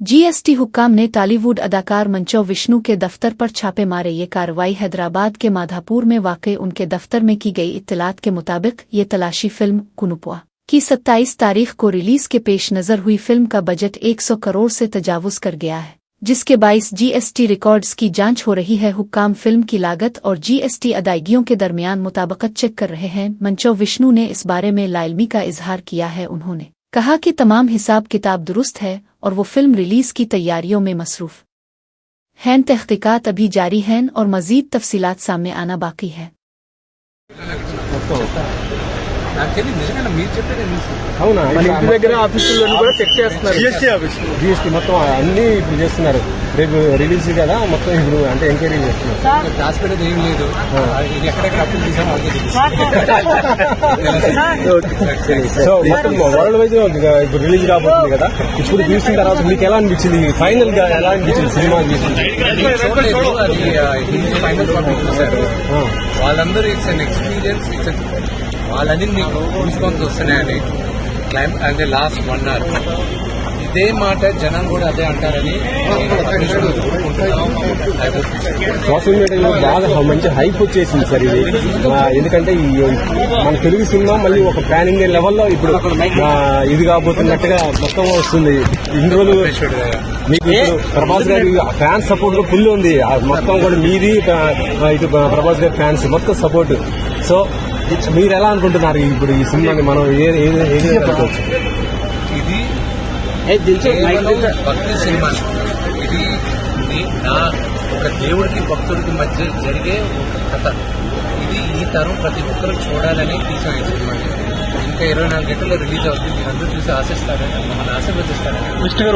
GST हुक्काम ने टॉलीवुड अदाकार मंचो विष्णु के दफ्तर पर छापे मारे। ये कार्रवाई हैदराबाद के माधापुर में वाक़ उनके दफ्तर में की गई। इत्तलात के मुताबिक ये तलाशी फिल्म कुनुपुआ की 27 तारीख को रिलीज के पेश नज़र हुई। फिल्म का बजट 100 करोड़ से तजावुज़ कर गया है, जिसके बाइस जीएसटी रिकॉर्ड्स की जांच हो रही है। हुक्काम फिल्म की लागत और जीएसटी अदायगियों के दरमियान मुताबिकत चेक कर रहे हैं। मंचो विष्णु ने इस बारे में लाइल्मी का इजहार किया है। उन्होंने कहा कि तमाम हिसाब किताब दुरुस्त है और वो फिल्म रिलीज की तैयारियों में मसरूफ हैं। तहकीकात अभी जारी हैं और मजीद तफसीलात सामने आना बाकी है। అవునా ఇంటి దగ్గర ఆఫీసుల్లో కూడా చెక్ చేస్తున్నారు. జిఎస్టీ మొత్తం అన్ని ఇప్పుడు చేస్తున్నారు. రేపు రిలీజ్ కదా మొత్తం ఇప్పుడు అంటే ఎంక్వైరీ చేస్తున్నారు. హాస్పిటల్ ఏం లేదు, ఇది ఎక్కడెక్కడ అప్పులు తీసామో సో మొత్తం వరల్డ్ వైజ్ ఇప్పుడు రిలీజ్ కాబోతుంది కదా. ఇప్పుడు చూసిన తర్వాత మీకు ఎలా అనిపించింది? ఫైనల్ గా ఎలా అనిపించింది సినిమా? అది ఫైనల్ కాపీ చూశారు వాళ్ళందరూ. It's an experience. వాళ్ళని మీకు రెస్పాన్స్ వస్తున్నాయని క్లైమ్ అంటే లాస్ట్ 1 hour ఇదే మాట జనం కూడా అదే అంటారని సోషల్ మీడియాలో బాగా మంచి హైప్ వచ్చేసింది సార్ ఇది. ఎందుకంటే మన తెలుగు సినిమా మళ్ళీ ఒక పాన్ ఇండియన్ లెవెల్లో ఇప్పుడు ఇది కాబోతున్నట్టుగా మొత్తం వస్తుంది. ఇన్ని రోజులు మీకు ప్రభాస్ గారి ఫ్యాన్స్ సపోర్ట్ ఫుల్ ఉంది. మొత్తం కూడా మీది ఇటు ప్రభాస్ గారి ఫ్యాన్స్ మొత్తం సపోర్ట్. సో మీరు ఎలా అనుకుంటున్నారు ఇప్పుడు ఈ సినిమాని మనం ఇది భక్తి సినిమా. ఇది నా ఒక దేవుడికి భక్తుడికి మధ్య జరిగే ఒక కథ. ఇది ఈ తరం ప్రతి ఒక్కరు చూడాలని తీసిన ఈ సినిమా. ఇంకా 24 గంటల్లో రిలీజ్ అవుతుంది. మీరందరూ చూసి ఆశిస్తారని, మమ్మల్ని ఆశీర్వదిస్తారని.